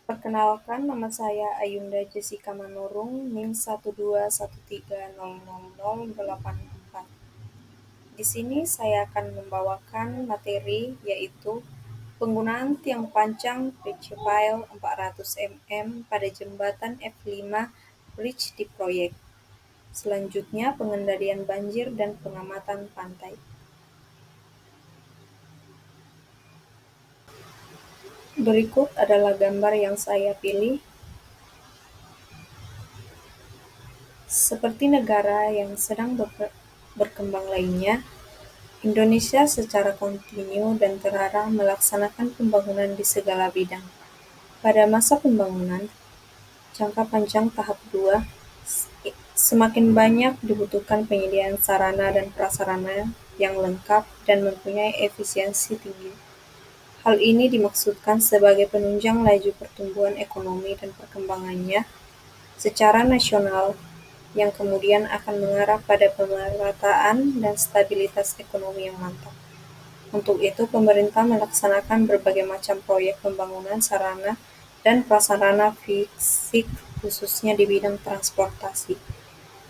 Perkenalkan, nama saya Ayunda Jessica Manurung, NIM 121300084. Di sini saya akan membawakan materi yaitu penggunaan tiang panjang PCI Pile 400 mm pada jembatan F5 bridge di proyek. Selanjutnya, pengendalian banjir dan pengamatan pantai. Berikut adalah gambar yang saya pilih. Seperti negara yang sedang berkembang lainnya, Indonesia secara kontinu dan terarah melaksanakan pembangunan di segala bidang. Pada masa pembangunan jangka panjang tahap 2, semakin banyak dibutuhkan penyediaan sarana dan prasarana yang lengkap dan mempunyai efisiensi tinggi. Hal ini dimaksudkan sebagai penunjang laju pertumbuhan ekonomi dan perkembangannya secara nasional yang kemudian akan mengarah pada pemerataan dan stabilitas ekonomi yang mantap. Untuk itu, pemerintah melaksanakan berbagai macam proyek pembangunan sarana dan prasarana fisik khususnya di bidang transportasi.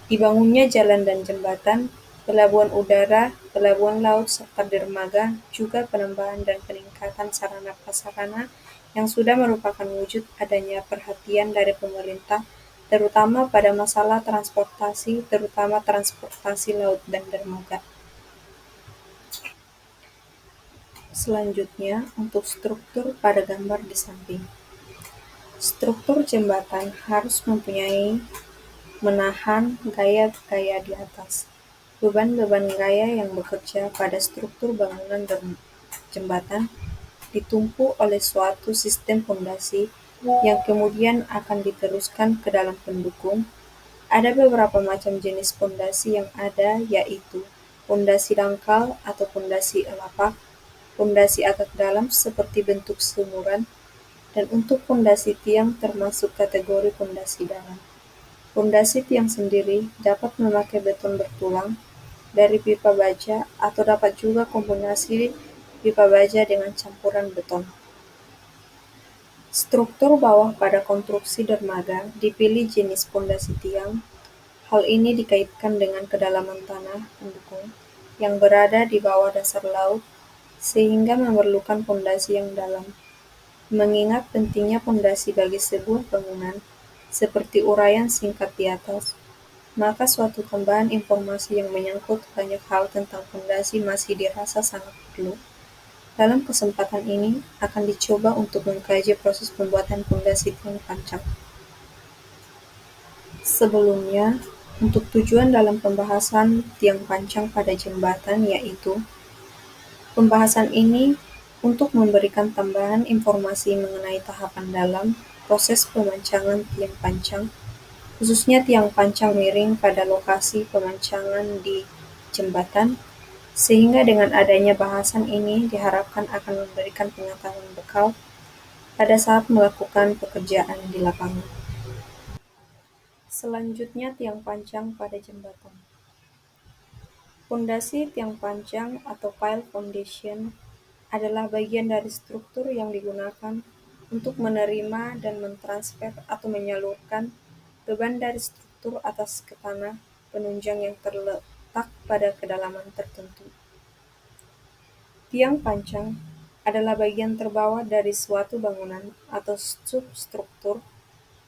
Dibangunnya jalan dan jembatan, pelabuhan udara, pelabuhan laut, serta dermaga, juga penambahan dan peningkatan sarana prasarana yang sudah merupakan wujud adanya perhatian dari pemerintah terutama pada masalah transportasi, terutama transportasi laut dan dermaga. Selanjutnya, untuk struktur pada gambar di samping. Struktur jembatan harus mempunyai menahan gaya-gaya di atas. Beban-beban gaya yang bekerja pada struktur bangunan jembatan ditumpu oleh suatu sistem fondasi yang kemudian akan diteruskan ke dalam pendukung. Ada beberapa macam jenis fondasi yang ada, yaitu fondasi dangkal atau fondasi lapak, fondasi agak dalam seperti bentuk sumuran, dan untuk fondasi tiang termasuk kategori fondasi dalam. Fondasi tiang sendiri dapat memakai beton bertulang dari pipa baja atau dapat juga kombinasi pipa baja dengan campuran beton. Struktur bawah pada konstruksi dermaga dipilih jenis fondasi tiang. Hal ini dikaitkan dengan kedalaman tanah pendukung yang berada di bawah dasar laut sehingga memerlukan fondasi yang dalam. Mengingat pentingnya fondasi bagi sebuah bangunan, seperti uraian singkat di atas, maka suatu tambahan informasi yang menyangkut banyak hal tentang fondasi masih dirasa sangat perlu. Dalam kesempatan ini, akan dicoba untuk mengkaji proses pembuatan fondasi tiang panjang. Sebelumnya, untuk tujuan dalam pembahasan tiang panjang pada jembatan yaitu pembahasan ini untuk memberikan tambahan informasi mengenai tahapan dalam proses pemancangan tiang panjang, khususnya tiang panjang miring pada lokasi pemancangan di jembatan, sehingga dengan adanya bahasan ini diharapkan akan memberikan pengetahuan bekal pada saat melakukan pekerjaan di lapangan. Selanjutnya, tiang panjang pada jembatan. Fondasi tiang panjang atau pile foundation adalah bagian dari struktur yang digunakan untuk menerima dan mentransfer atau menyalurkan beban dari struktur atas ke tanah penunjang yang terletak pada kedalaman tertentu. Tiang panjang adalah bagian terbawah dari suatu bangunan atau substruktur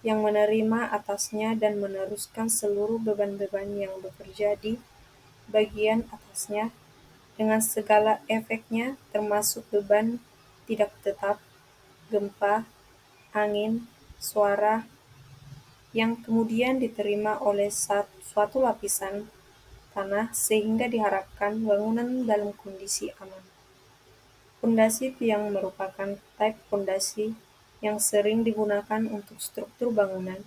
yang menerima atasnya dan meneruskan seluruh beban-beban yang bekerja di bagian atasnya dengan segala efeknya termasuk beban tidak tetap, gempa, angin, suara, yang kemudian diterima oleh suatu lapisan tanah sehingga diharapkan bangunan dalam kondisi aman. Fondasi tiang merupakan tipe fondasi yang sering digunakan untuk struktur bangunan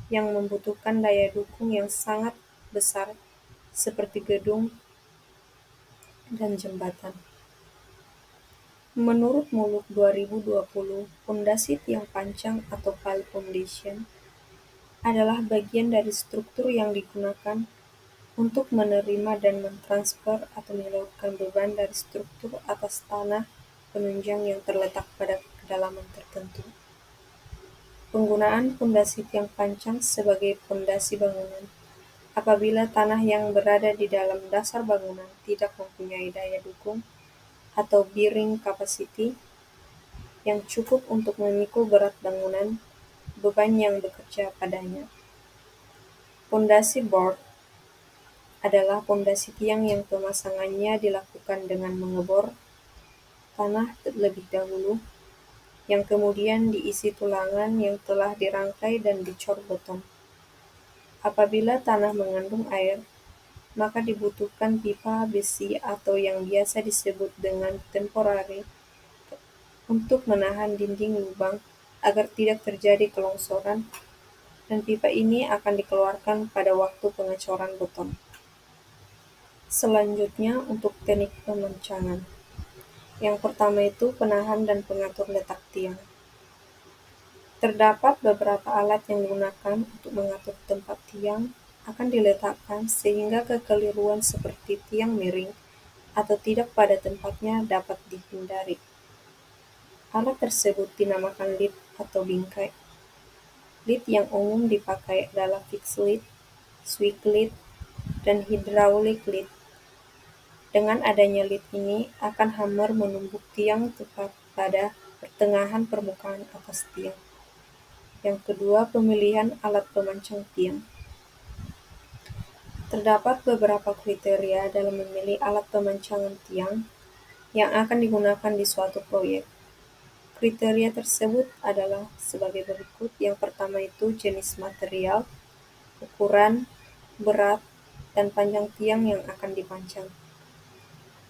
yang membutuhkan daya dukung yang sangat besar seperti gedung dan jembatan. Menurut Muluk 2020, fondasi tiang panjang atau pile foundation adalah bagian dari struktur yang digunakan untuk menerima dan mentransfer atau menyalurkan beban dari struktur atas tanah penunjang yang terletak pada kedalaman tertentu. Penggunaan pondasi tiang pancang sebagai pondasi bangunan. Apabila tanah yang berada di dalam dasar bangunan tidak mempunyai daya dukung atau bearing capacity yang cukup untuk memikul berat bangunan, beban yang bekerja padanya. Pondasi board adalah pondasi tiang yang pemasangannya dilakukan dengan mengebor tanah terlebih dahulu, yang kemudian diisi tulangan yang telah dirangkai dan dicor beton. Apabila tanah mengandung air, maka dibutuhkan pipa besi atau yang biasa disebut dengan temporary untuk menahan dinding lubang agar tidak terjadi kelongsoran, dan pipa ini akan dikeluarkan pada waktu pengecoran beton. Selanjutnya untuk teknik pemancangan. Yang pertama itu penahan dan pengatur letak tiang. Terdapat beberapa alat yang digunakan untuk mengatur tempat tiang akan diletakkan sehingga kekeliruan seperti tiang miring atau tidak pada tempatnya dapat dihindari. Alat tersebut dinamakan lid atau bingkai. Lid yang umum dipakai adalah fixed lid, swing lid, dan hydraulic lid. Dengan adanya lid ini akan hammer menumbuk tiang tepat pada pertengahan permukaan atas tiang. Yang kedua, pemilihan alat pemancang tiang. Terdapat beberapa kriteria dalam memilih alat pemancangan tiang yang akan digunakan di suatu proyek. Kriteria tersebut adalah sebagai berikut. Yang pertama itu jenis material, ukuran, berat, dan panjang tiang yang akan dipancang.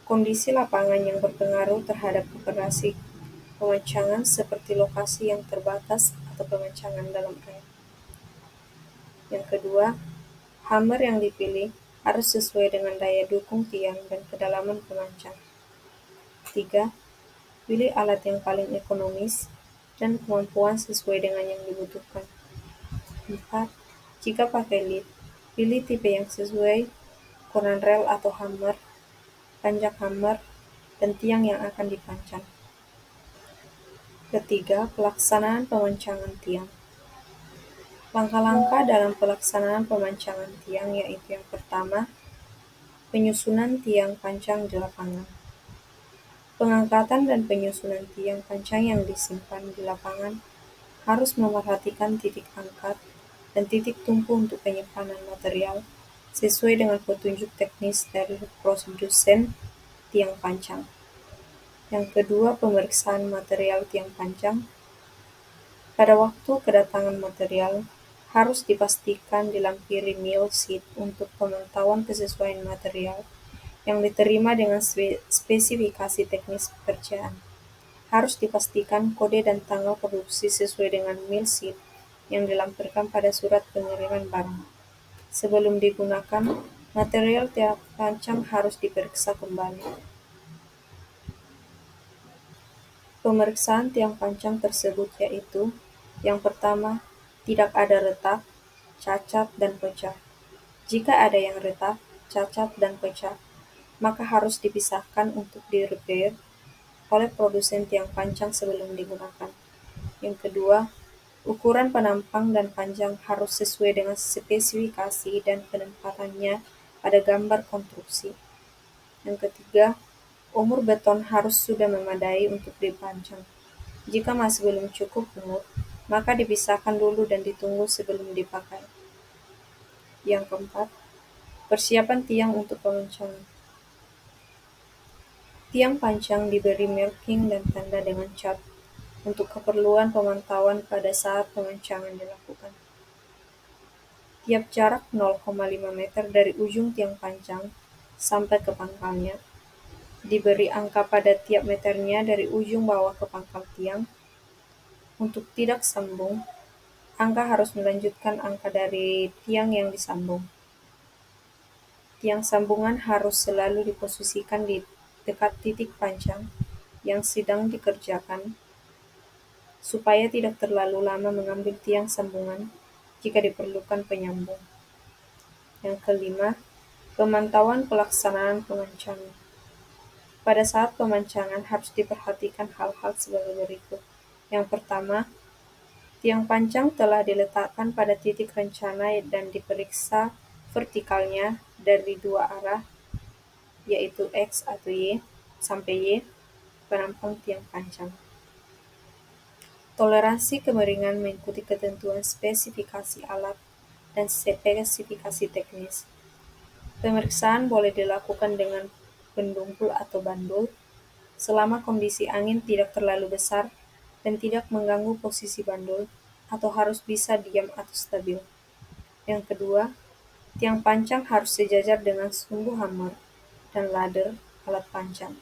Kondisi lapangan yang berpengaruh terhadap operasi pemancangan seperti lokasi yang terbatas atau pemancangan dalam air. Yang kedua, hammer yang dipilih harus sesuai dengan daya dukung tiang dan kedalaman pemancang. 3. Pilih alat yang paling ekonomis dan kemampuan sesuai dengan yang dibutuhkan. 4. Jika pakai lid, pilih tipe yang sesuai, ukuran rel atau hammer, panjang hammer, dan tiang yang akan dipancang. Ketiga, pelaksanaan pemancangan tiang. Langkah-langkah dalam pelaksanaan pemancangan tiang yaitu yang pertama, penyusunan tiang pancang di lapangan. Pengangkatan dan penyusunan tiang pancang yang disimpan di lapangan harus memerhatikan titik angkat dan titik tumpu untuk penyimpanan material sesuai dengan petunjuk teknis dari produsen tiang pancang. Yang kedua, pemeriksaan material tiang pancang. Pada waktu kedatangan material, harus dipastikan dilampiri mill sheet untuk pemantauan kesesuaian material yang diterima dengan spesifikasi teknis pekerjaan. Harus dipastikan kode dan tanggal produksi sesuai dengan mill sheet yang dilampirkan pada surat pengiriman barang. Sebelum digunakan, material tiang pancang harus diperiksa kembali. Pemeriksaan tiang pancang tersebut yaitu yang pertama, tidak ada retak, cacat, dan pecah. Jika ada yang retak, cacat, dan pecah, maka harus dipisahkan untuk di-repair oleh produsen tiang pancang sebelum digunakan. Yang kedua, ukuran penampang dan panjang harus sesuai dengan spesifikasi dan penempatannya pada gambar konstruksi. Yang ketiga, umur beton harus sudah memadai untuk dipancang. Jika masih belum cukup umur, maka dipisahkan dulu dan ditunggu sebelum dipakai. Yang keempat, persiapan tiang untuk pemancangan. Tiang pancang diberi marking dan tanda dengan cat untuk keperluan pemantauan pada saat pemancangan dilakukan. Tiap jarak 0,5 meter dari ujung tiang pancang sampai ke pangkalnya, diberi angka pada tiap meternya dari ujung bawah ke pangkal tiang. Untuk tidak sambung, angka harus melanjutkan angka dari tiang yang disambung. Tiang sambungan harus selalu diposisikan di dekat titik pancang yang sedang dikerjakan, supaya tidak terlalu lama mengambil tiang sambungan jika diperlukan penyambung. Yang kelima, pemantauan pelaksanaan pemancangan. Pada saat pemancangan harus diperhatikan hal-hal sebagai berikut. Yang pertama, Tiang panjang telah diletakkan pada titik rencana dan diperiksa vertikalnya dari dua arah, yaitu X atau Y sampai Y, penampang tiang panjang. Toleransi kemiringan mengikuti ketentuan spesifikasi alat dan spesifikasi teknis. Pemeriksaan boleh dilakukan dengan pendungkul atau bandul, selama kondisi angin tidak terlalu besar dan tidak mengganggu posisi bandul, atau harus bisa diam atau stabil. Yang kedua, tiang panjang harus sejajar dengan sumbu hammer dan ladder alat panjang.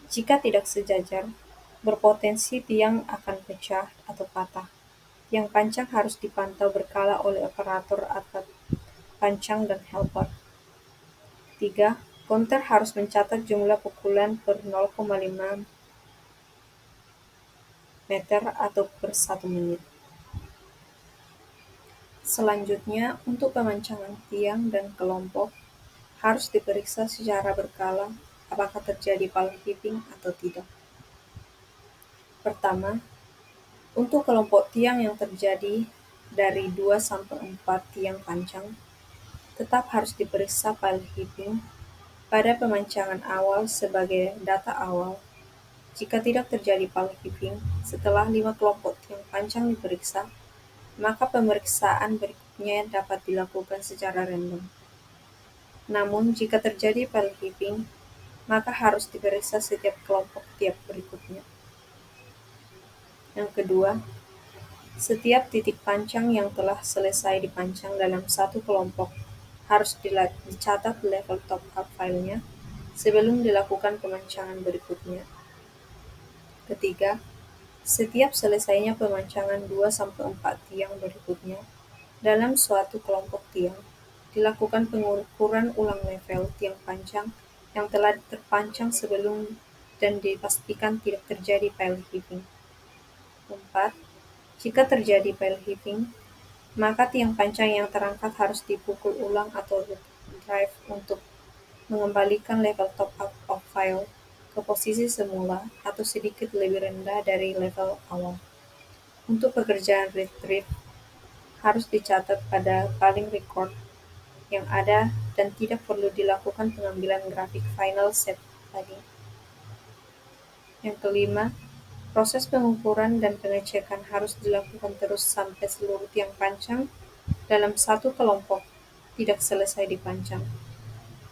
Jika tidak sejajar, berpotensi tiang akan pecah atau patah. Tiang panjang harus dipantau berkala oleh operator alat panjang dan helper. 3. Konter harus mencatat jumlah pukulan per 0,5 meter atau per 1 menit. Selanjutnya, untuk pemancangan tiang dan kelompok, harus diperiksa secara berkala apakah terjadi pile heaving atau tidak. Pertama, untuk kelompok tiang yang terjadi dari 2 sampai 4 tiang panjang, tetap harus diperiksa pile heaving pada pemancangan awal sebagai data awal. Jika tidak terjadi pile heaving setelah 5 kelompok tiang panjang diperiksa, maka pemeriksaan berikutnya dapat dilakukan secara random. Namun, jika terjadi pile heaving, maka harus diperiksa setiap kelompok tiap berikutnya. Yang kedua, setiap titik panjang yang telah selesai dipancang dalam satu kelompok harus dicatat level top-up filenya sebelum dilakukan pemancangan berikutnya. Ketiga, setiap selesainya pemancangan 2-4 tiang berikutnya dalam suatu kelompok tiang, dilakukan pengukuran ulang level tiang panjang yang telah terpancang sebelum dan dipastikan tidak terjadi pile heaving. 4. Jika terjadi pile heaving, maka tiang panjang yang terangkat harus dipukul ulang atau drive untuk mengembalikan level top-up of file ke posisi semula atau sedikit lebih rendah dari level awal. Untuk pekerjaan retrieve, harus dicatat pada paling record yang ada dan tidak perlu dilakukan pengambilan grafik final set lagi. Yang kelima, proses pengukuran dan pengecekan harus dilakukan terus sampai seluruh tiang panjang dalam satu kelompok tidak selesai dipancang.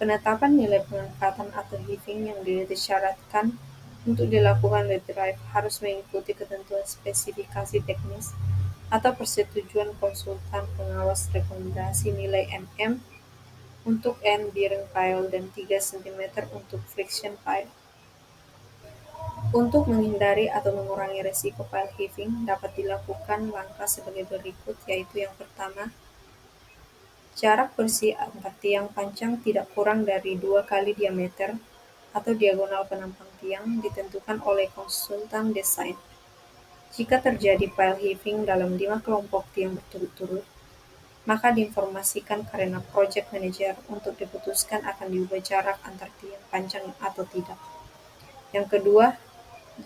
Penetapan nilai pengangkatan atau heaving yang disyaratkan untuk dilakukan redrive harus mengikuti ketentuan spesifikasi teknis atau persetujuan konsultan pengawas rekomendasi nilai mm untuk end bearing pile dan 3 cm untuk friction pile. Untuk menghindari atau mengurangi resiko pile heaving dapat dilakukan langkah sebagai berikut, yaitu yang pertama, jarak bersih antar tiang panjang tidak kurang dari 2 kali diameter atau diagonal penampang tiang ditentukan oleh konsultan desain. Jika terjadi pile heaving dalam 5 kelompok tiang berturut-turut, maka diinformasikan karena project manager untuk diputuskan akan diubah jarak antar tiang panjang atau tidak. Yang kedua,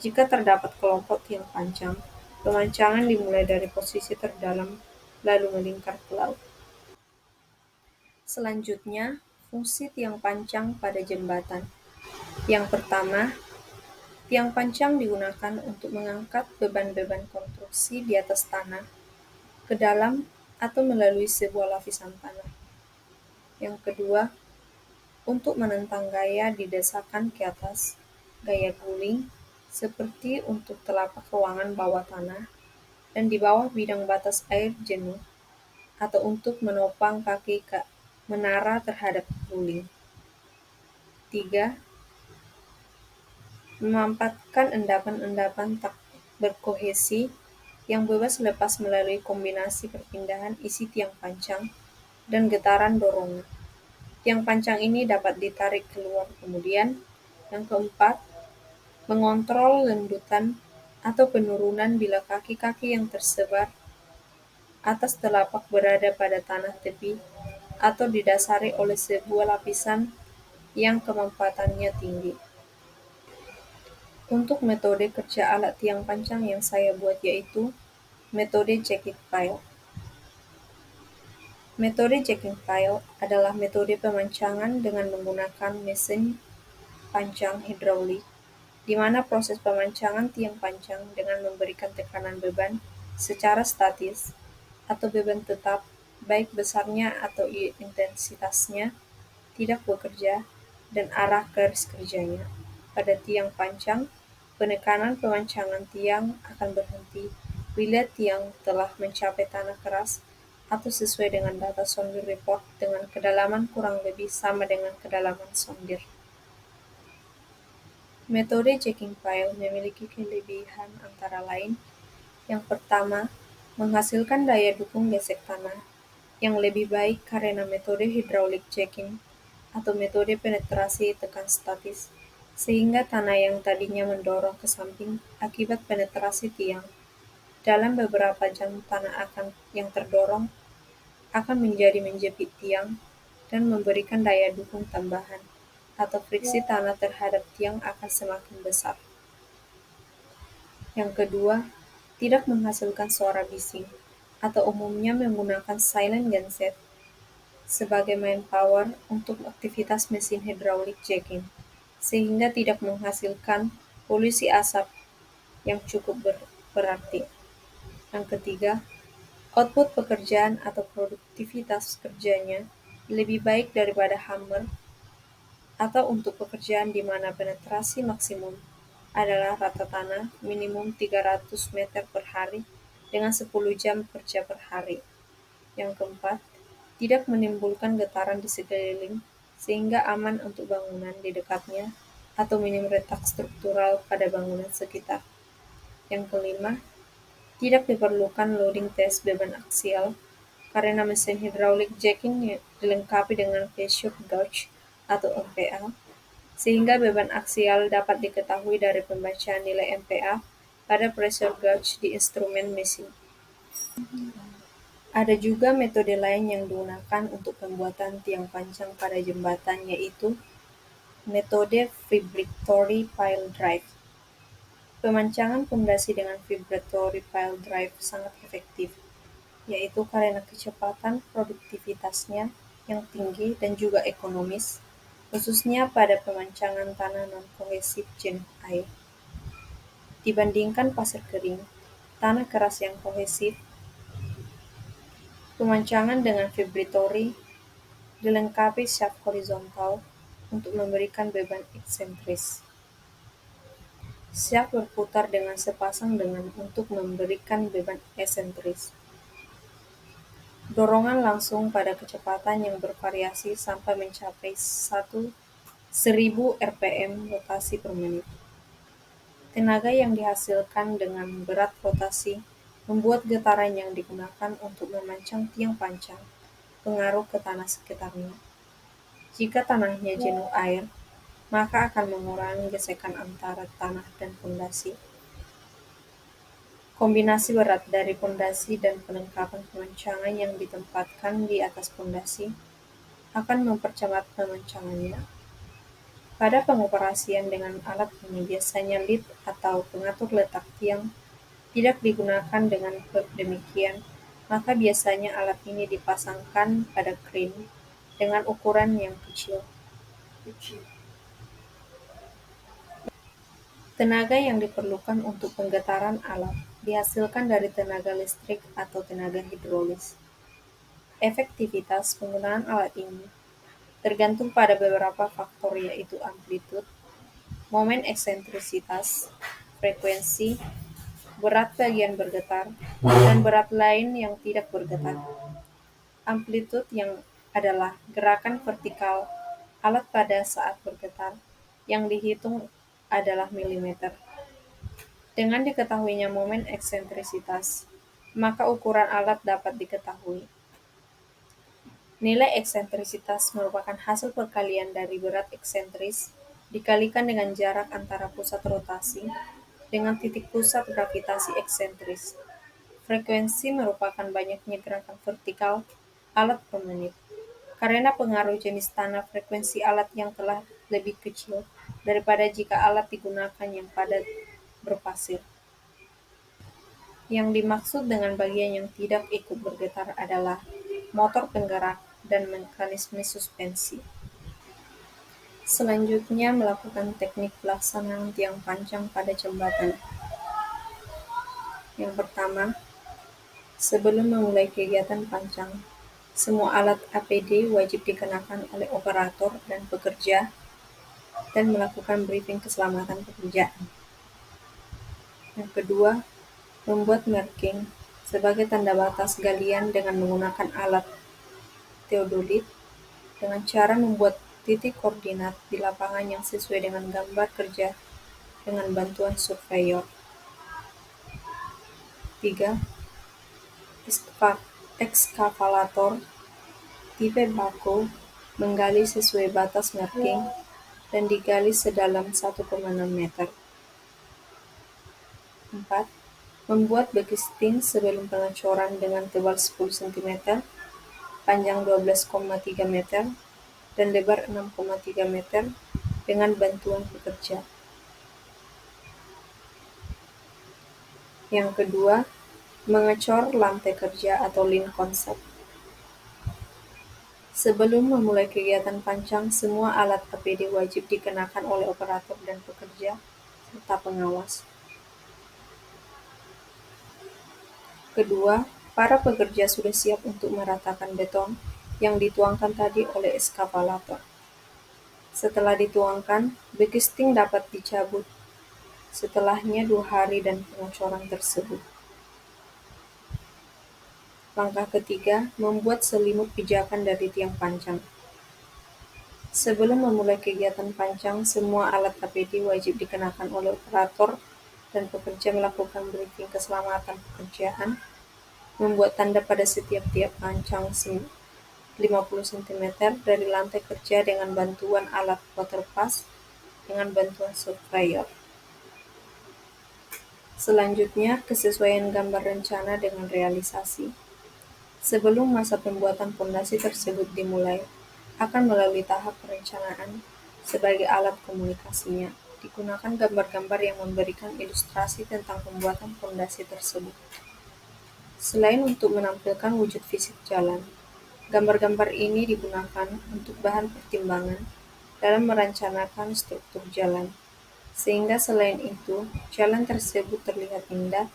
jika terdapat kelompok tiang panjang, pemancangan dimulai dari posisi terdalam lalu melingkar ke laut. Selanjutnya, fungsi tiang panjang pada jembatan. Yang pertama, tiang panjang digunakan untuk mengangkat beban-beban konstruksi di atas tanah, ke dalam, atau melalui sebuah lapisan tanah. Yang kedua, untuk menentang gaya didesakan ke atas, gaya guling, seperti untuk telapak ruangan bawah tanah dan di bawah bidang batas air jenuh, atau untuk menopang kaki ke menara terhadap guling. 3. Memanfaatkan endapan-endapan tak berkohesi yang bebas lepas melalui kombinasi perpindahan isi tiang panjang dan getaran dorongan. Tiang panjang ini dapat ditarik keluar kemudian. Yang keempat, mengontrol lendutan atau penurunan bila kaki-kaki yang tersebar atas telapak berada pada tanah tepi atau didasari oleh sebuah lapisan yang kemanfaatannya tinggi. Untuk metode kerja alat tiang panjang yang saya buat yaitu Metode jacking pile. Metode jacking pile adalah metode pemancangan dengan menggunakan mesin panjang hidraulik, di mana proses pemancangan tiang panjang dengan memberikan tekanan beban secara statis atau beban tetap, baik besarnya atau intensitasnya, tidak bekerja dan arah garis kerjanya. Pada tiang panjang, penekanan pemancangan tiang akan berhenti bila tiang telah mencapai tanah keras atau sesuai dengan data sondir report dengan kedalaman kurang lebih sama dengan kedalaman sondir. Metode jacking pile memiliki kelebihan antara lain: yang pertama, menghasilkan daya dukung gesek tanah yang lebih baik karena metode hydraulic jacking atau metode penetrasi tekan statis, sehingga tanah yang tadinya mendorong ke samping akibat penetrasi tiang, dalam beberapa jam tanah yang terdorong akan menjadi menjepit tiang dan memberikan daya dukung tambahan, atau friksi tanah terhadap tiang akan semakin besar. Yang kedua, tidak menghasilkan suara bising, atau umumnya menggunakan silent genset sebagai main power untuk aktivitas mesin hydraulic jacking, sehingga tidak menghasilkan polusi asap yang cukup berarti. Yang ketiga, output pekerjaan atau produktivitas kerjanya lebih baik daripada hammer atau untuk pekerjaan di mana penetrasi maksimum adalah rata tanah minimum 300 meter per hari dengan 10 jam kerja per hari. Yang keempat, tidak menimbulkan getaran di sekeliling sehingga aman untuk bangunan di dekatnya atau minim retak struktural pada bangunan sekitar. Yang kelima, tidak diperlukan loading test beban aksial karena mesin hydraulic jacking dilengkapi dengan pressure gauge atau MPA, sehingga beban aksial dapat diketahui dari pembacaan nilai MPA pada pressure gauge di instrumen mesin. Ada juga metode lain yang digunakan untuk pembuatan tiang panjang pada jembatan, yaitu metode vibratory pile drive. Pemancangan pondasi dengan vibratory pile drive sangat efektif, yaitu karena kecepatan produktivitasnya yang tinggi dan juga ekonomis, khususnya pada pemancangan tanah non-kohesif jenuh air. Dibandingkan pasir kering, tanah keras yang kohesif, pemancangan dengan vibratory dilengkapi shaft horizontal untuk memberikan beban eksentris. Shaft berputar dengan sepasang dengan untuk memberikan beban eksentris. Dorongan langsung pada kecepatan yang bervariasi sampai mencapai 1000 rpm rotasi per menit. Tenaga yang dihasilkan dengan berat rotasi membuat getaran yang digunakan untuk memancang tiang panjang pengaruh ke tanah sekitarnya. Jika tanahnya jenuh air, maka akan mengurangi gesekan antara tanah dan pondasi. Kombinasi berat dari pondasi dan penangkapan pemancangan yang ditempatkan di atas pondasi akan mempercepat pemancangannya. Pada pengoperasian dengan alat ini biasanya lead atau pengatur letak tiang tidak digunakan dengan demikian, maka biasanya alat ini dipasangkan pada crane dengan ukuran yang kecil. Tenaga yang diperlukan untuk penggetaran alat dihasilkan dari tenaga listrik atau tenaga hidrolis. Efektivitas penggunaan alat ini tergantung pada beberapa faktor, yaitu amplitude, momen eksentrisitas, frekuensi, berat bagian bergetar, dan berat lain yang tidak bergetar. Amplitude yang adalah gerakan vertikal alat pada saat bergetar, yang dihitung adalah milimeter. Dengan diketahuinya momen eksentrisitas, maka ukuran alat dapat diketahui. Nilai eksentrisitas merupakan hasil perkalian dari berat eksentris dikalikan dengan jarak antara pusat rotasi dengan titik pusat gravitasi eksentris. Frekuensi merupakan banyaknya gerakan vertikal alat per menit. Karena pengaruh jenis tanah, frekuensi alat yang telah lebih kecil daripada jika alat digunakan yang padat berpasir. Yang dimaksud dengan bagian yang tidak ikut bergetar adalah motor penggerak dan mekanisme suspensi. Selanjutnya melakukan teknik pelaksanaan tiang panjang pada jembatan. Yang pertama, sebelum memulai kegiatan panjang, semua alat APD wajib dikenakan oleh operator dan pekerja dan melakukan briefing keselamatan pekerjaan. Yang kedua, membuat marking sebagai tanda batas galian dengan menggunakan alat teodolit dengan cara membuat titik koordinat di lapangan yang sesuai dengan gambar kerja dengan bantuan surveyor. 3. Ekskavator tipe bako menggali sesuai batas marking dan digali sedalam 1,6 meter. 4. Membuat backisting sebelum pengecoran dengan tebal 10 cm, panjang 12,3 meter, dan lebar 6,3 meter dengan bantuan pekerja. Yang kedua, mengecor lantai kerja atau line concept. Sebelum memulai kegiatan pancang, semua alat APD wajib dikenakan oleh operator dan pekerja serta pengawas. Kedua, para pekerja sudah siap untuk meratakan beton yang dituangkan tadi oleh eskavator. Setelah dituangkan, backisting dapat dicabut setelahnya 2 hari dan pengecoran tersebut. Langkah ketiga, membuat selimut pijakan dari tiang panjang. Sebelum memulai kegiatan pancang, semua alat APD wajib dikenakan oleh operator dan pekerja melakukan briefing keselamatan pekerjaan, membuat tanda pada setiap tiap pancang 50 cm dari lantai kerja dengan bantuan alat waterpass dengan bantuan surveyor. Selanjutnya, kesesuaian gambar rencana dengan realisasi. Sebelum masa pembuatan fondasi tersebut dimulai, akan melalui tahap perencanaan sebagai alat komunikasinya. Digunakan gambar-gambar yang memberikan ilustrasi tentang pembuatan fondasi tersebut. Selain untuk menampilkan wujud fisik jalan, gambar-gambar ini digunakan untuk bahan pertimbangan dalam merencanakan struktur jalan, sehingga selain itu, jalan tersebut terlihat indah,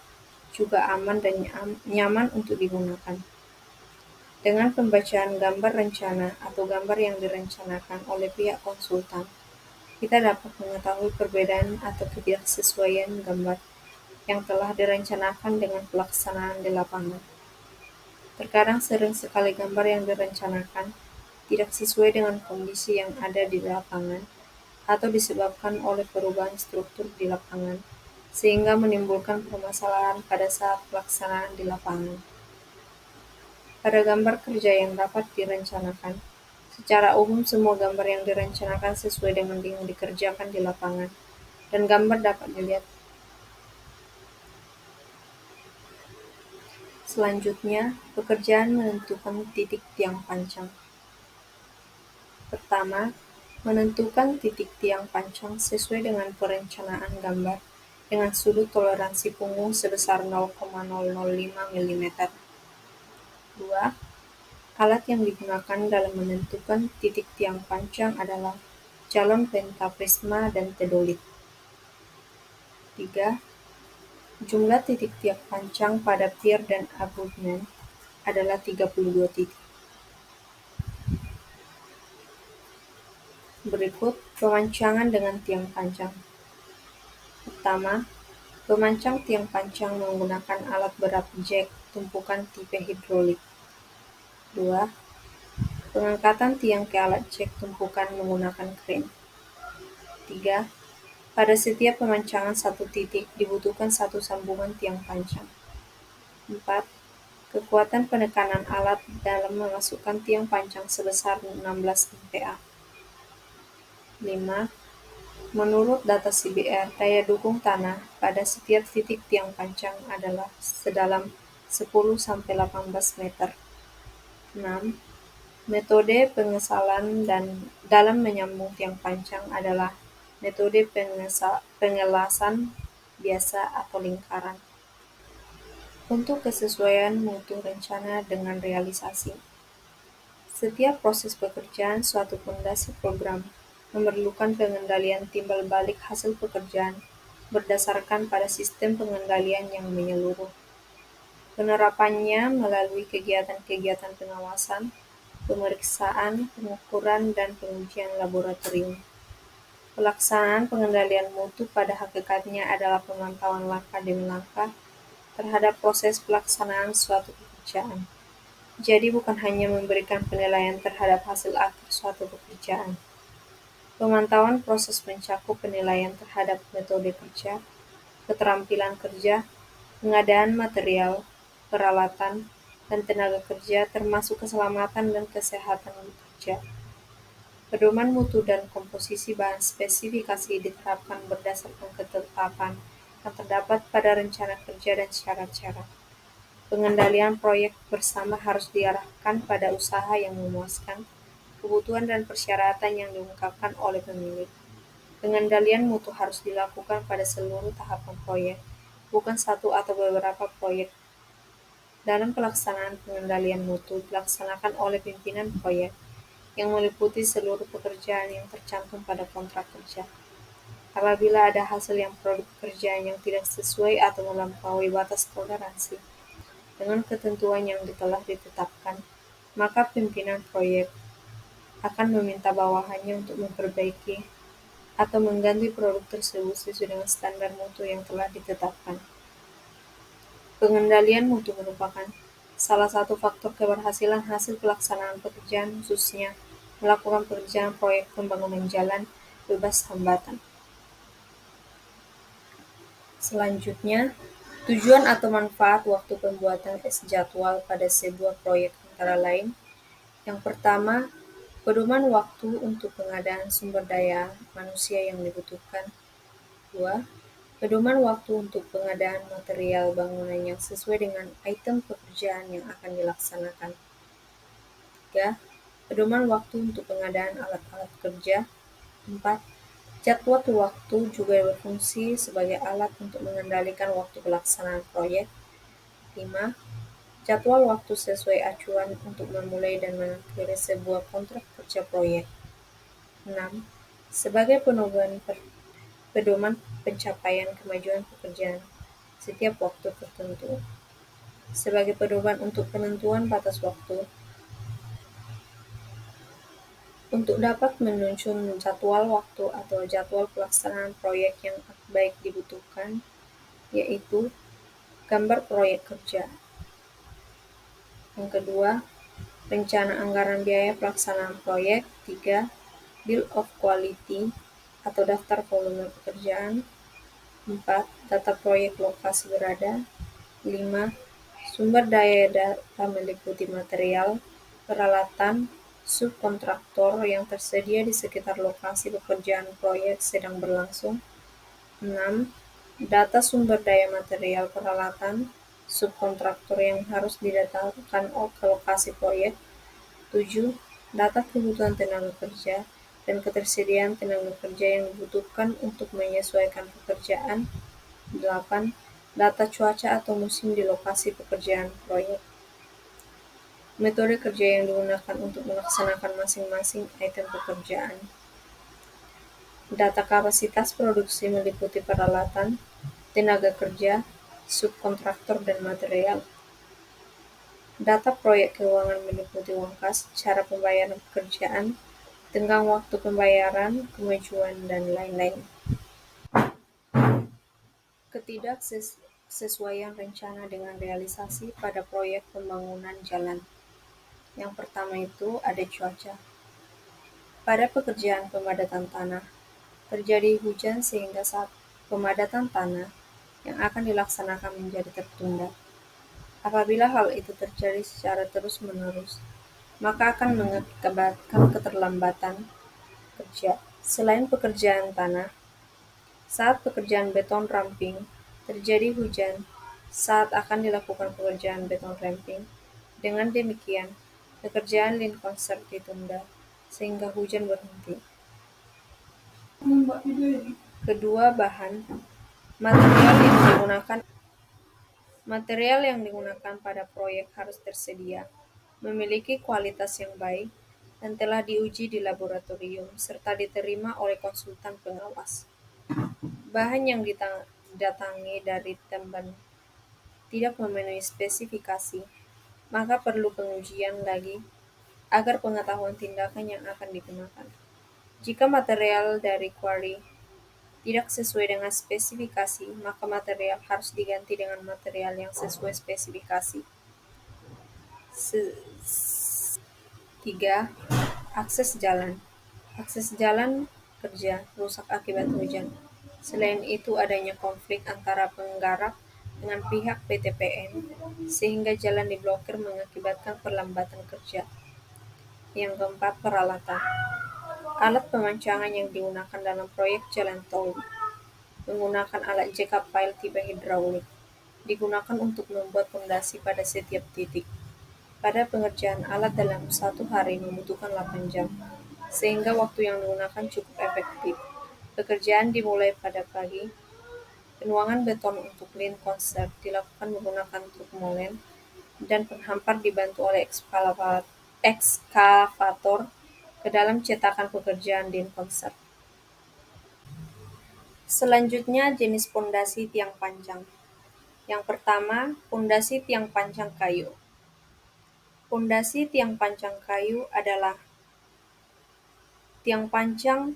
juga aman dan nyaman untuk digunakan. Dengan pembacaan gambar rencana atau gambar yang direncanakan oleh pihak konsultan, kita dapat mengetahui perbedaan atau ketidaksesuaian gambar yang telah direncanakan dengan pelaksanaan di lapangan. Terkadang sering sekali gambar yang direncanakan tidak sesuai dengan kondisi yang ada di lapangan atau disebabkan oleh perubahan struktur di lapangan, sehingga menimbulkan permasalahan pada saat pelaksanaan di lapangan. Pada gambar kerja yang dapat direncanakan, secara umum semua gambar yang direncanakan sesuai dengan yang dikerjakan di lapangan, dan gambar dapat dilihat. Selanjutnya, pekerjaan menentukan titik tiang pancang. Pertama, menentukan titik tiang pancang sesuai dengan perencanaan gambar dengan sudut toleransi punggung sebesar 0,005 mm. 2. Alat yang digunakan dalam menentukan titik tiang pancang adalah calon pentaprisma dan teodolit. 3. Jumlah titik tiang pancang pada pier dan abutment adalah 32 titik. Berikut pemancangan dengan tiang pancang. Pertama, pemancang tiang pancang menggunakan alat berat jack tumpukan tipe hidrolik. 2. Pengangkatan tiang ke alat jack tumpukan menggunakan kren. 3. Pada setiap pemancangan satu titik dibutuhkan satu sambungan tiang pancang. 4. Kekuatan penekanan alat dalam memasukkan tiang pancang sebesar 16 MPa. 5. Menurut data CBR, daya dukung tanah pada setiap titik tiang pancang adalah sedalam 10-18 meter. 6. Metode pengesalan dan dalam menyambung tiang pancang adalah metode pengelasan biasa atau lingkaran. Untuk kesesuaian mutu rencana dengan realisasi. Setiap proses pekerjaan suatu pondasi program memerlukan pengendalian timbal balik hasil pekerjaan berdasarkan pada sistem pengendalian yang menyeluruh. Penerapannya melalui kegiatan-kegiatan pengawasan, pemeriksaan, pengukuran, dan pengujian laboratorium. Pelaksanaan pengendalian mutu pada hakikatnya adalah pemantauan langkah demi langkah terhadap proses pelaksanaan suatu pekerjaan. Jadi bukan hanya memberikan penilaian terhadap hasil akhir suatu pekerjaan. Pemantauan proses mencakup penilaian terhadap metode kerja, keterampilan kerja, pengadaan material, peralatan, dan tenaga kerja termasuk keselamatan dan kesehatan kerja. Pedoman mutu dan komposisi bahan spesifikasi diterapkan berdasarkan ketetapan yang terdapat pada rencana kerja dan syarat-syarat. Pengendalian proyek bersama harus diarahkan pada usaha yang memuaskan kebutuhan dan persyaratan yang diungkapkan oleh pemilik. Pengendalian mutu harus dilakukan pada seluruh tahapan proyek, bukan satu atau beberapa proyek. Dalam pelaksanaan pengendalian mutu dilaksanakan oleh pimpinan proyek, yang meliputi seluruh pekerjaan yang tercantum pada kontrak kerja. Apabila ada hasil yang produk pekerjaan yang tidak sesuai atau melampaui batas toleransi dengan ketentuan yang telah ditetapkan, maka pimpinan proyek akan meminta bawahannya untuk memperbaiki atau mengganti produk tersebut sesuai dengan standar mutu yang telah ditetapkan. Pengendalian mutu merupakan salah satu faktor keberhasilan hasil pelaksanaan pekerjaan, khususnya melakukan pekerjaan proyek pembangunan jalan bebas hambatan. Selanjutnya, tujuan atau manfaat waktu pembuatan jadwal pada sebuah proyek antara lain. Yang pertama, pedoman waktu untuk pengadaan sumber daya manusia yang dibutuhkan. 2. Pedoman waktu untuk pengadaan material bangunan yang sesuai dengan item pekerjaan yang akan dilaksanakan. 3. Pedoman waktu untuk pengadaan alat-alat kerja. 4. Jadwal waktu juga berfungsi sebagai alat untuk mengendalikan waktu pelaksanaan proyek. 5. Jadwal waktu sesuai acuan untuk memulai dan mengakhiri sebuah kontrak kerja proyek. 6. Sebagai pedoman pencapaian kemajuan pekerjaan setiap waktu tertentu. Sebagai pedoman untuk penentuan batas waktu untuk dapat menyusun jadwal waktu atau jadwal pelaksanaan proyek yang baik dibutuhkan, yaitu gambar proyek kerja. Yang kedua, rencana anggaran biaya pelaksanaan proyek. 3. Bill of Quality atau daftar volume pekerjaan. 4. Data proyek lokasi berada. 5. Sumber daya data meliputi material, peralatan, subkontraktor yang tersedia di sekitar lokasi pekerjaan proyek sedang berlangsung. 6. Data sumber daya material peralatan, subkontraktor yang harus didatangkan ke lokasi proyek. 7. Data kebutuhan tenaga kerja dan ketersediaan tenaga kerja yang dibutuhkan untuk menyesuaikan pekerjaan. 8. Data cuaca atau musim di lokasi pekerjaan proyek. Metode kerja yang digunakan untuk melaksanakan masing-masing item pekerjaan. Data kapasitas produksi meliputi peralatan, tenaga kerja, subkontraktor, dan material. Data proyek keuangan meliputi uang kas, cara pembayaran pekerjaan, tenggang waktu pembayaran, kemajuan, dan lain-lain. Ketidaksesuaian rencana dengan realisasi pada proyek pembangunan jalan. Yang pertama itu ada cuaca. Pada pekerjaan pemadatan tanah, terjadi hujan sehingga saat pemadatan tanah yang akan dilaksanakan menjadi tertunda. Apabila hal itu terjadi secara terus-menerus, maka akan mengakibatkan keterlambatan kerja. Selain pekerjaan tanah, saat pekerjaan beton ramping, terjadi hujan saat akan dilakukan pekerjaan beton ramping. Dengan demikian, pekerjaan lin concert ditunda sehingga hujan berhenti. Kedua, bahan material yang digunakan Material yang digunakan pada proyek harus tersedia, memiliki kualitas yang baik, dan telah diuji di laboratorium serta diterima oleh konsultan pengawas. Bahan yang didatangi dari teman tidak memenuhi spesifikasi, maka perlu pengujian lagi agar pengetahuan tindakan yang akan digunakan. Jika material dari quarry tidak sesuai dengan spesifikasi, maka material harus diganti dengan material yang sesuai spesifikasi. 3. Akses jalan. Akses jalan kerja rusak akibat hujan. Selain itu adanya konflik antara penggarap dengan pihak PTPN sehingga jalan diblokir mengakibatkan perlambatan kerja. Yang keempat, peralatan. Alat pemancangan yang digunakan dalam proyek jalan tol menggunakan alat jackup pile tipe hidraulik. Digunakan untuk membuat pondasi pada setiap titik. Pada pengerjaan alat dalam 1 hari membutuhkan 8 jam, sehingga waktu yang digunakan cukup efektif. Pekerjaan dimulai pada pagi. Penuangan beton untuk lin konser dilakukan menggunakan truk molen, dan penghampar dibantu oleh ekskavator ke dalam cetakan pekerjaan lin konser. Selanjutnya jenis pondasi tiang panjang. Yang pertama, pondasi tiang panjang kayu. Pondasi tiang panjang kayu adalah tiang panjang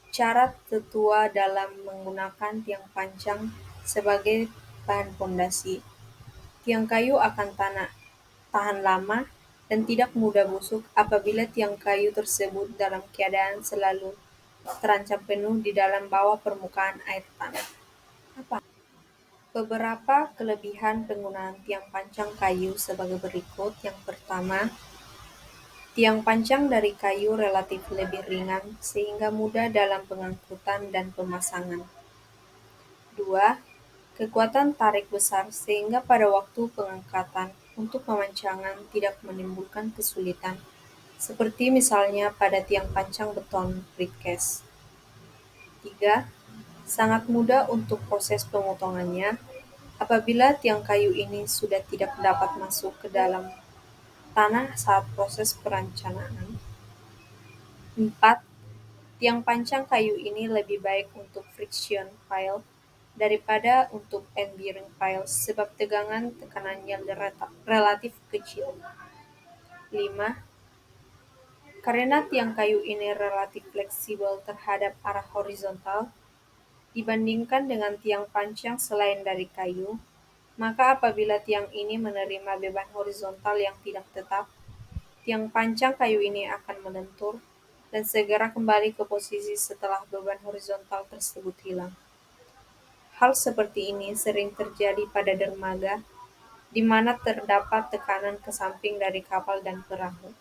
cara tertua dalam menggunakan tiang panjang sebagai bahan pondasi. Tiang kayu akan tahan lama dan tidak mudah busuk apabila tiang kayu tersebut dalam keadaan selalu terancam penuh di dalam bawah permukaan air tanah. Beberapa kelebihan penggunaan tiang panjang kayu sebagai berikut. Yang pertama, tiang panjang dari kayu relatif lebih ringan sehingga mudah dalam pengangkutan dan pemasangan. 2. Kekuatan tarik besar sehingga pada waktu pengangkatan untuk pemancangan tidak menimbulkan kesulitan, seperti misalnya pada tiang panjang beton precast. 3. Sangat mudah untuk proses pemotongannya apabila tiang kayu ini sudah tidak dapat masuk ke dalam tanah saat proses perencanaan. 4. Tiang panjang kayu ini lebih baik untuk friction pile daripada untuk end bearing pile sebab tegangan tekanannya relatif kecil. 5. Karena tiang kayu ini relatif fleksibel terhadap arah horizontal dibandingkan dengan tiang panjang selain dari kayu, maka apabila tiang ini menerima beban horizontal yang tidak tetap, tiang panjang kayu ini akan melentur dan segera kembali ke posisi setelah beban horizontal tersebut hilang. Hal seperti ini sering terjadi pada dermaga, di mana terdapat tekanan ke samping dari kapal dan perahu.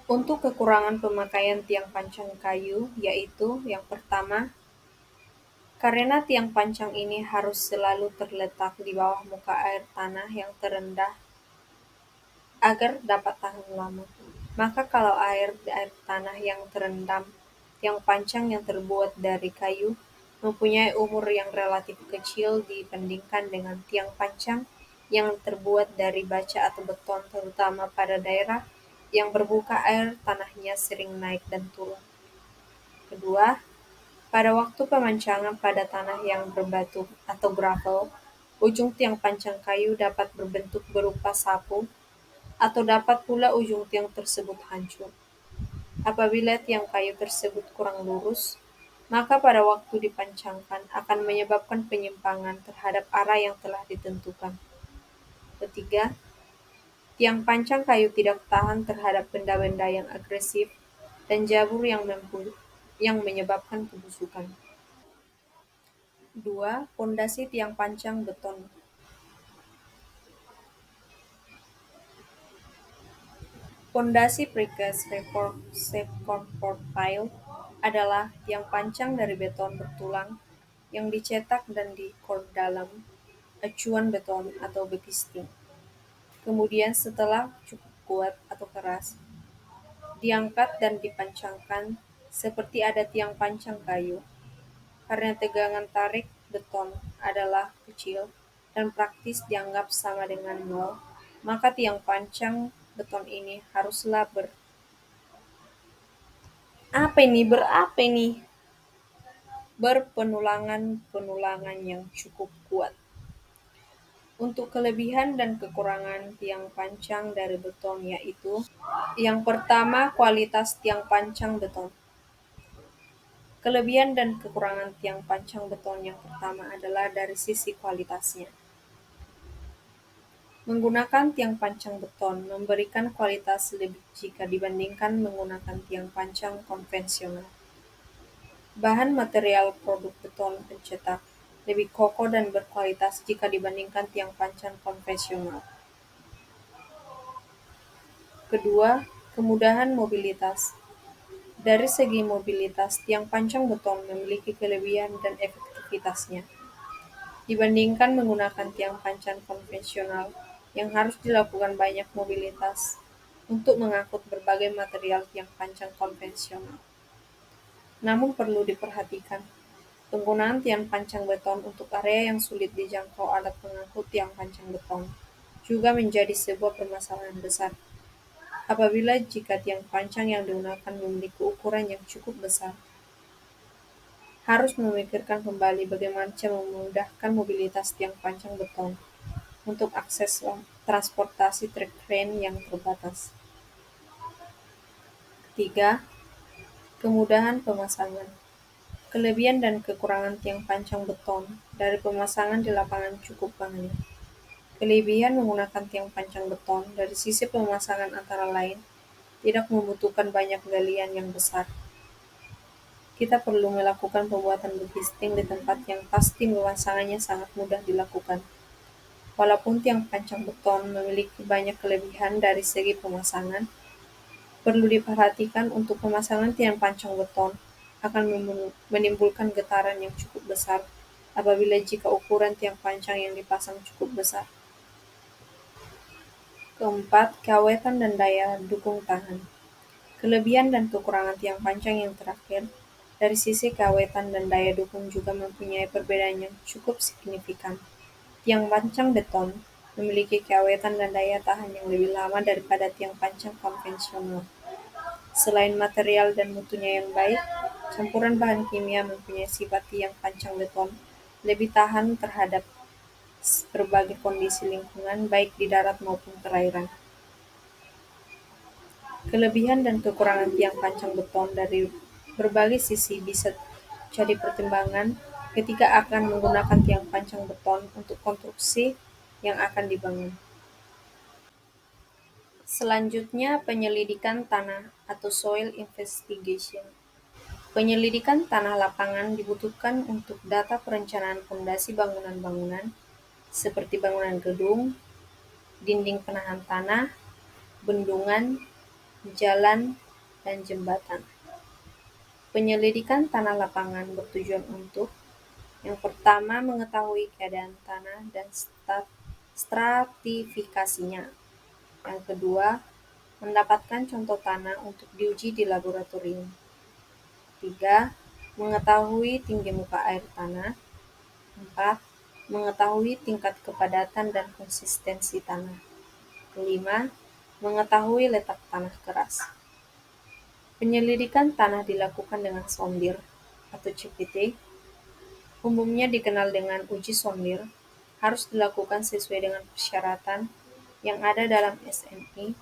Untuk kekurangan pemakaian tiang panjang kayu, yaitu yang pertama, karena tiang panjang ini harus selalu terletak di bawah muka air tanah yang terendah agar dapat tahan lama. Maka kalau air tanah yang terendam, tiang panjang yang terbuat dari kayu mempunyai umur yang relatif kecil dibandingkan dengan tiang panjang yang terbuat dari baja atau beton, terutama pada daerah yang berbuka air tanahnya sering naik dan turun. Kedua, pada waktu pemancangan pada tanah yang berbatu atau gravel, ujung tiang panjang kayu dapat berbentuk berupa sapu, atau dapat pula ujung tiang tersebut hancur. Apabila tiang kayu tersebut kurang lurus, maka pada waktu dipancangkan akan menyebabkan penyimpangan terhadap arah yang telah ditentukan. Ketiga, tiang panjang kayu tidak tahan terhadap benda-benda yang agresif dan jabur yang menyebabkan kebusukan. 2. Pondasi tiang panjang beton. Pondasi precast reinforced pile adalah tiang panjang dari beton bertulang yang dicetak dan di-core dalam acuan beton atau betisting. Kemudian setelah cukup kuat atau keras, diangkat dan dipancangkan seperti ada tiang panjang kayu. Karena tegangan tarik beton adalah kecil dan praktis dianggap sama dengan nol, maka tiang pancang beton ini haruslah berpenulangan yang cukup kuat. Untuk kelebihan dan kekurangan tiang pancang dari beton yaitu: yang pertama, kualitas tiang pancang beton. Kelebihan dan kekurangan tiang pancang beton yang pertama adalah dari sisi kualitasnya. Menggunakan tiang pancang beton memberikan kualitas lebih jika dibandingkan menggunakan tiang pancang konvensional. Bahan material produk beton pencetak lebih kokoh dan berkualitas jika dibandingkan tiang pancang konvensional. Kedua, kemudahan mobilitas. Dari segi mobilitas, tiang pancang beton memiliki kelebihan dan efektivitasnya. Dibandingkan menggunakan tiang pancang konvensional yang harus dilakukan banyak mobilitas untuk mengangkut berbagai material tiang pancang konvensional. Namun perlu diperhatikan, penggunaan tiang pancang beton untuk area yang sulit dijangkau alat pengangkut tiang pancang beton juga menjadi sebuah permasalahan besar. Apabila jika tiang pancang yang digunakan memiliki ukuran yang cukup besar, harus memikirkan kembali bagaimana cara memudahkan mobilitas tiang pancang beton untuk akses transportasi truk kren yang terbatas. Ketiga, kemudahan pemasangan. Kelebihan dan kekurangan tiang pancang beton dari pemasangan di lapangan cukup banyak. Kelebihan menggunakan tiang pancang beton dari sisi pemasangan antara lain tidak membutuhkan banyak galian yang besar. Kita perlu melakukan pembuatan boogisting di tempat yang pasti pemasangannya sangat mudah dilakukan. Walaupun tiang pancang beton memiliki banyak kelebihan dari segi pemasangan, perlu diperhatikan untuk pemasangan tiang pancang beton akan menimbulkan getaran yang cukup besar apabila jika ukuran tiang pancang yang dipasang cukup besar. Keempat, keawetan dan daya dukung tahan. Kelebihan dan kekurangan tiang pancang yang terakhir, dari sisi keawetan dan daya dukung juga mempunyai perbedaan yang cukup signifikan. Tiang pancang beton memiliki keawetan dan daya tahan yang lebih lama daripada tiang pancang konvensional. Selain material dan mutunya yang baik, campuran bahan kimia mempunyai sifat tiang pancang beton lebih tahan terhadap berbagai kondisi lingkungan baik di darat maupun perairan. Kelebihan dan kekurangan tiang pancang beton dari berbagai sisi bisa jadi pertimbangan ketika akan menggunakan tiang pancang beton untuk konstruksi yang akan dibangun. Selanjutnya, penyelidikan tanah atau soil investigation. Penyelidikan tanah lapangan dibutuhkan untuk data perencanaan fondasi bangunan-bangunan seperti bangunan gedung, dinding penahan tanah, bendungan, jalan, dan jembatan. Penyelidikan tanah lapangan bertujuan untuk: yang pertama, mengetahui keadaan tanah dan stratifikasinya. Yang kedua, mendapatkan contoh tanah untuk diuji di laboratorium. 3. Mengetahui tinggi muka air tanah. 4. Mengetahui tingkat kepadatan dan konsistensi tanah. 5. Mengetahui letak tanah keras. Penyelidikan tanah dilakukan dengan sondir atau CPT, umumnya dikenal dengan uji sondir, harus dilakukan sesuai dengan persyaratan yang ada dalam SNI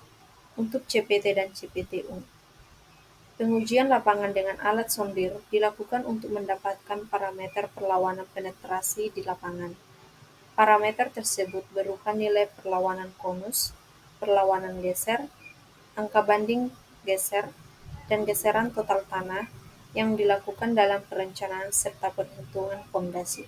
untuk CPT dan CPTU. Pengujian lapangan dengan alat sondir dilakukan untuk mendapatkan parameter perlawanan penetrasi di lapangan. Parameter tersebut berupa nilai perlawanan konus, perlawanan geser, angka banding geser, dan geseran total tanah yang dilakukan dalam perencanaan serta perhitungan fondasi.